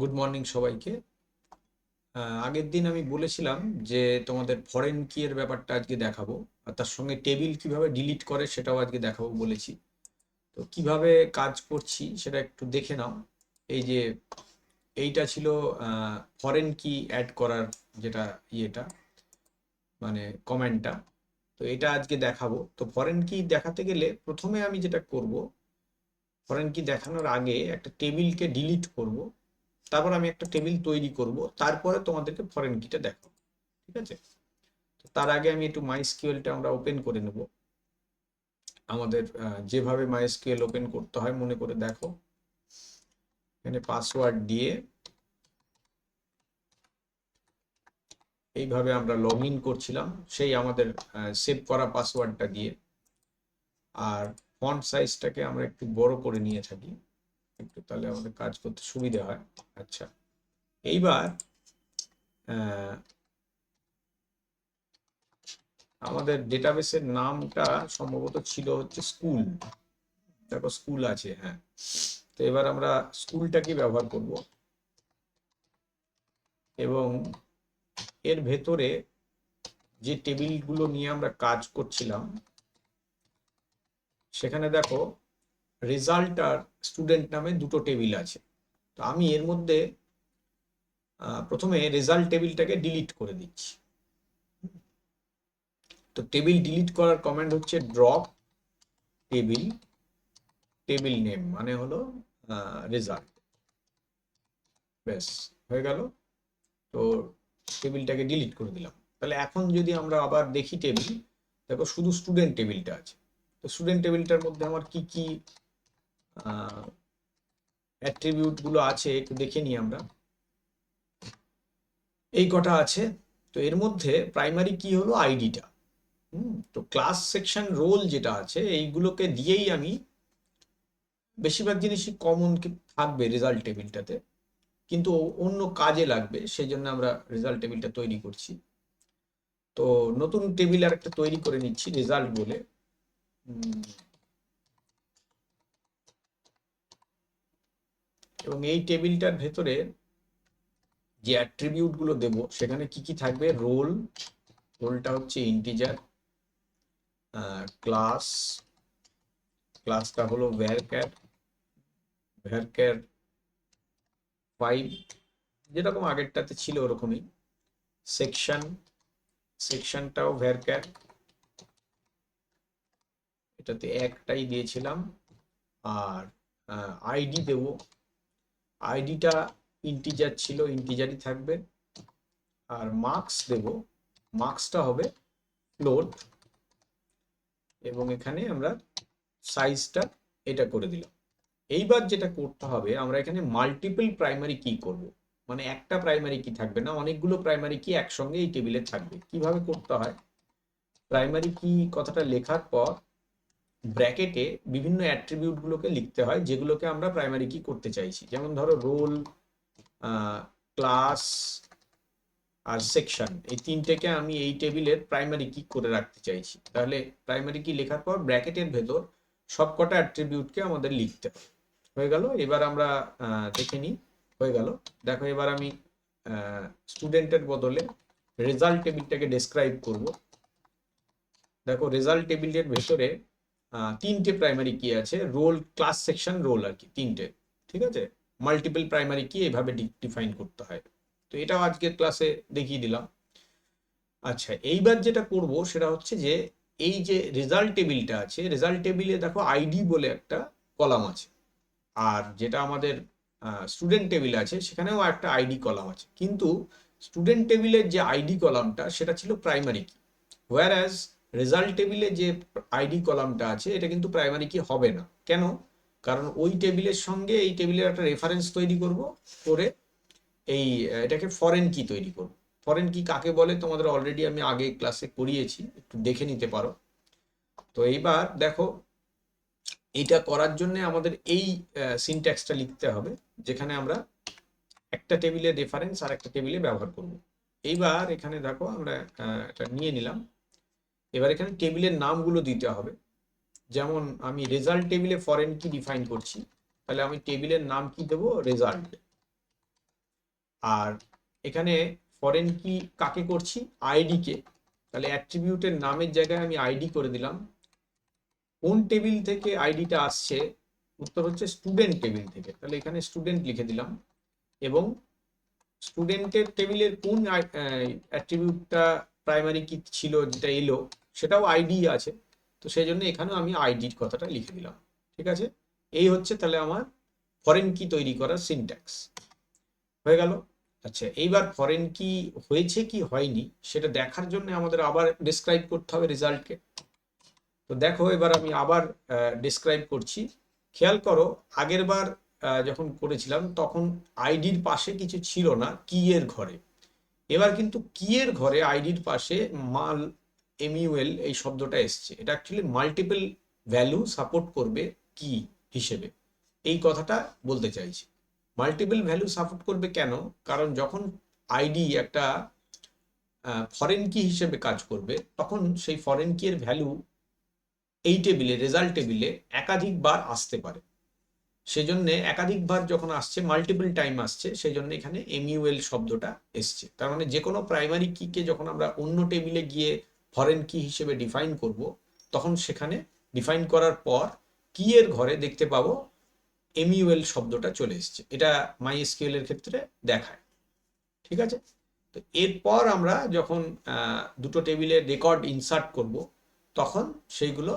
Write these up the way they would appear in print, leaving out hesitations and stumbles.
Good morning সবাইকে। আগের দিন আমি বলেছিলাম যে তোমাদের ফরেন কি এর ব্যাপারটা আজকে দেখাবো, আর তার সঙ্গে টেবিল কিভাবে ডিলিট করে সেটাও আজকে দেখাবো বলেছি। তো কিভাবে কাজ করছি সেটা একটু দেখে নাও। এই যে এইটা ছিল ফরেন কি অ্যাড করার যেটা ইয়েটা, মানে কমেন্টটা। তো এটা আজকে দেখাবো। তো ফরেন কি দেখাতে গেলে প্রথমে আমি যেটা করব, ফরেন কি দেখানোর আগে একটা টেবিলকে ডিলিট করব, তারপর আমি একটা টেবিল তৈরি করব, তারপরে তোমাদেরকে ফরেন কিটা দেখাবো। ঠিক আছে? তো তার আগে আমি একটু মাইস্কিউএলটা আমরা ওপেন করে নেব। আমাদের যেভাবে মাইস্কিউএল ওপেন করতে হয় মনে করে দেখো। এখানে পাসওয়ার্ড দিয়ে এইভাবে আমরা লগ ইন করছিলাম, সেই আমাদের সেভ করা পাসওয়ার্ডটা দিয়ে। আর ফন্ট সাইজটাকে আমরা একটু বড় করে নিয়ে থাকি, একটু তাহলে আমাদের কাজ করতে সুবিধা হয়। আচ্ছা, এইবার আহ, আমাদের ডেটাবেসের নামটা সম্ভবত ছিল হচ্ছে স্কুল। দেখো স্কুল আছে, হ্যাঁ। তো এবার আমরা স্কুলটাকে ব্যবহার করব, এবং এর ভেতরে যে টেবিলগুলো নিয়ে আমরা কাজ করছিলাম সেখানে দেখো রেজাল্ট আর স্টুডেন্ট নামে দুটো টেবিল আছে। তো আমি এর মধ্যে প্রথমে রেজাল্ট টেবিলটাকে ডিলিট করে দিচ্ছি। তো টেবিল ডিলিট করার কমান্ড হচ্ছে ড্রপ টেবিল, টেবিল নেম মানে হলো রেজাল্ট। ব্যাস, হয়ে গেল। তো টেবিলটাকে ডিলিট করে দিলাম। তাহলে এখন যদি আমরা আবার দেখি টেবিল, দেখো শুধু স্টুডেন্ট টেবিলটা আছে। তো স্টুডেন্ট টেবিলটার মধ্যে আমার কি কি অ্যাট্রিবিউট গুলো আছে একটু দেখে নিই আমরা। এই কটা আছে। তো এর মধ্যে প্রাইমারি কি হলো আইডিটা। তো ক্লাস সেকশন রোল যেটা আছে এইগুলোকে দিয়েই আমি বেশিরভাগ জিনিসই কমন থাকবে রেজাল্ট টেবিলটাতে, কিন্তু অন্য কাজে লাগবে, সেই জন্য আমরা রেজাল্ট টেবিলটা তৈরি করছি। তো নতুন টেবিল আর একটা তৈরি করে নিচ্ছি রেজাল্ট বলে। এবং এই টেবিলটার ভেতরে যে অ্যাট্রিবিউট গুলো দেবো সেখানে কি কি থাকবে, রোল, রোলটা হচ্ছে ইন্টিজার, ক্লাস, ক্লাসটা হলো ভ্যারক্যার, ভ্যারক্যার 5 যেরকম আগেরটাতে ছিল ওরকমই। সেকশন, সেকশনটাও ভ্যারক্যার, এটাতে একটাই দিয়েছিলাম। আর আইডি দেব, আইডিটা ইন্টিজার ছিল, ইন্টিজারই থাকবে। আর মার্কস দেব, মার্কসটা হবে ফ্লোট। এবং এখানে আমরা সাইজটা এটা করে দিলাম। এইবার যেটা করতে হবে, আমরা এখানে মাল্টিপল প্রাইমারি কি করব, মানে একটা প্রাইমারি কি থাকবে না, অনেকগুলো প্রাইমারি কি একসঙ্গে এই টেবিলে থাকবে। কিভাবে করতে হয়, প্রাইমারি কি কথাটা লেখার পর ব্র্যাকেটে বিভিন্ন অ্যাট্রিবিউট গুলোকে লিখতে হয় যেগুলোকে আমরা প্রাইমারি কি করতে চাইছি। যেমন ধরো রোল, ক্লাস আর সেকশন, এই তিনটেকে আমি এই টেবিলের প্রাইমারি কি করে রাখতে চাইছি। তাহলে প্রাইমারি কি লেখার পর ব্র্যাকেটের ভেতর সবকটা অ্যাট্রিবিউটকে আমাদের লিখতে হবে। হয়ে গেল। এবার আমরা দেখে নিই। হয়ে গেল। দেখো এবার আমি স্টুডেন্টের বদলে রেজাল্ট টেবিলটাকে ডেসক্রাইব করব। দেখো রেজাল্ট টেবিলের ভেতরে তিনটে প্রাইমারি কি আছে, রোল, ক্লাস, সেকশন, রোল আর কি, তিনটে। ঠিক আছে? মাল্টিপল প্রাইমারি কি এইভাবে ডিফাইন করতে হয়। তো এটাও আজকের ক্লাসে দেখিয়ে দিলাম। আচ্ছা, এইবার যেটা করব সেটা হচ্ছে যে এই যে রেজাল্ট টেবিলটা আছে, রেজাল্ট টেবিলে দেখো আইডি বলে একটা কলাম আছে। আর যেটা আমাদের স্টুডেন্ট টেবিল আছে সেখানেও একটা আইডি কলাম আছে, কিন্তু স্টুডেন্ট টেবিলের যে আইডি কলামটা সেটা ছিল প্রাইমারি কি, হোয়ার অ্যাজ রেজাল্ট টেবিলে যে আইডি কলামটা আছে এটা কিন্তু প্রাইমারি কি হবে না। কেন? কারণ ওই টেবিলের সঙ্গে এই টেবিলের একটা রেফারেন্স তৈরি করব, করে এই এটাকে ফরেন কি তৈরি করব। ফরেন কি কাকে বলে তোমাদের অলরেডি আমি আগে ক্লাসে করিয়েছি, একটু দেখে নিতে পারো। তো এইবার দেখো, এটা করার জন্য আমাদের এই সিনট্যাক্সটা লিখতে হবে, যেখানে আমরা একটা টেবিলের রেফারেন্স আর একটা টেবিলে ব্যবহার করব। এইবার এখানে দেখো আমরা এটা নিয়ে নিলাম। এবার এখানে টেবিলের নামগুলো দিতে হবে। যেমন আমি রেজাল্ট টেবিলে ফরেন কি ডিফাইন করছি, তাহলে আমি টেবিলের নাম কি দেবো, রেজাল্ট। আর এখানে ফরেন কি কাকে করছি, আইডি কে, তাহলে অ্যাট্রিবিউটের নামের জায়গায় আমি আইডি করে দিলাম। কোন টেবিল থেকে আইডিটা আসছে, উত্তর হচ্ছে স্টুডেন্ট টেবিল থেকে, তাহলে এখানে স্টুডেন্ট লিখে দিলাম। এবং স্টুডেন্টের টেবিলের কোন অ্যাট্রিবিউটটা প্রাইমারি কি ছিল যেটা এলো সেটাও আইডি আছে, তো সেই জন্য এখানেও আমি আইডির কথাটা লিখে দিলাম। ঠিক আছে, এই হচ্ছে তাহলে আমার ফরেন কি তৈরি করার সিনট্যাক্স হয়ে গেল। আচ্ছা, এইবার ফরেন কি হয়েছে কি হয়নি সেটা দেখার জন্য আমাদের আবার ডেসক্রাইব করতে হবে রেজাল্টকে। তো দেখো এবার আমি আবার ডেসক্রাইব করছি। খেয়াল করো আগের বার যখন করেছিলাম তখন আইডির পাশে কিছু ছিল না কি এর ঘরে, এবার কিন্তু কি এর ঘরে আইডির পাশে মাল এমইউএল এই শব্দটা এসছে। এটা অ্যাকচুয়ালি মাল্টিপল ভ্যালু সাপোর্ট করবে কি হিসেবে, এই কথাটা বলতে চাইছি। মাল্টিপল ভ্যালু সাপোর্ট করবে কেন, কারণ যখন আইডি একটা ফরেন কি হিসেবে কাজ করবে তখন সেই ফরেন কি এর ভ্যালু এই টেবিলে রেজাল্ট টেবিলে একাধিকবার আসতে পারে। সেজন্য একাধিকবার যখন আসছে, মাল্টিপল টাইম আসছে, সেই জন্য এখানে এমইউএল শব্দটা এসছে। তার মানে যে কোনো প্রাইমারি কিকে যখন আমরা অন্য টেবিলে গিয়ে ফরেন কি হিসেবে ডিফাইন করব, তখন সেখানে ডিফাইন করার পর কি এর ঘরে দেখতে পাবো এমইউএল শব্দটা চলে এসছে। এটা মাইএসকিউএল এর ক্ষেত্রে দেখায়। ঠিক আছে, তো এরপর আমরা যখন দুটো টেবিলে রেকর্ড ইনসার্ট করব তখন সেইগুলো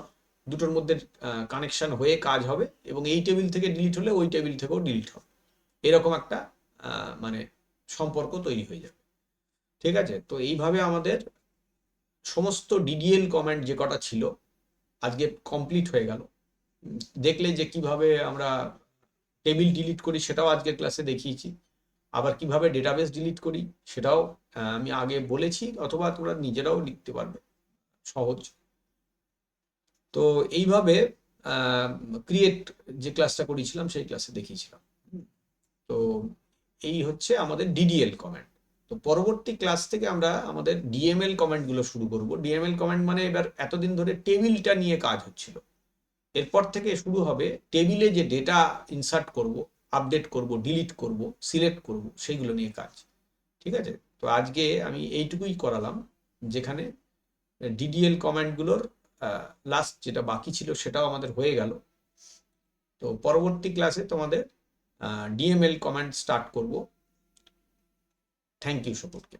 দুটোর মধ্যে কানেকশন হয়ে কাজ হবে, এবং এই টেবিল থেকে ডিলিট হলে ওই টেবিল থেকেও ডিলিট হবে, এরকম একটা মানে সম্পর্ক তৈরি হয়ে যাবে। ঠিক আছে, তো এইভাবে আমাদের সমস্ত ডিডিএল কমেন্ট যে কটা ছিল আজকে কমপ্লিট হয়ে গেল। দেখলে যে কিভাবে আমরা টেবিল ডিলিট করি সেটাও আজকের ক্লাসে দেখিয়েছি, আবার কিভাবে ডেটাবেস ডিলিট করি সেটাও আমি আগে বলেছি, অথবা তোমরা নিজেরাও লিখতে পারবে, সহজ। তো এইভাবে ক্রিয়েট যে ক্লাসটা করেছিলাম সেই ক্লাসে দেখিয়েছিলাম। তো এই হচ্ছে আমাদের ডিডিএল কমেন্ট। তো পরবর্তী ক্লাস থেকে আমরা আমাদের ডিএমএল কমেন্টগুলো শুরু করব। ডিএমএল কমেন্ট মানে এবার এতদিন ধরে টেবিলটা নিয়ে কাজ হচ্ছিল, এরপর থেকে শুরু হবে টেবিলে যে ডেটা ইনসার্ট করব, আপডেট করব, ডিলিট করব, সিলেক্ট করব, সেইগুলো নিয়ে কাজ। ঠিক আছে, তো আজকে আমি এইটুকুই করালাম, যেখানে ডিডিএল কমেন্টগুলোর লাস্ট যেটা বাকি ছিল সেটাও আমাদের হয়ে গেল। তো পরবর্তী ক্লাসে তোমাদের ডিএমএল কমেন্ট স্টার্ট করব। থ্যাংক ইউ সকলকে।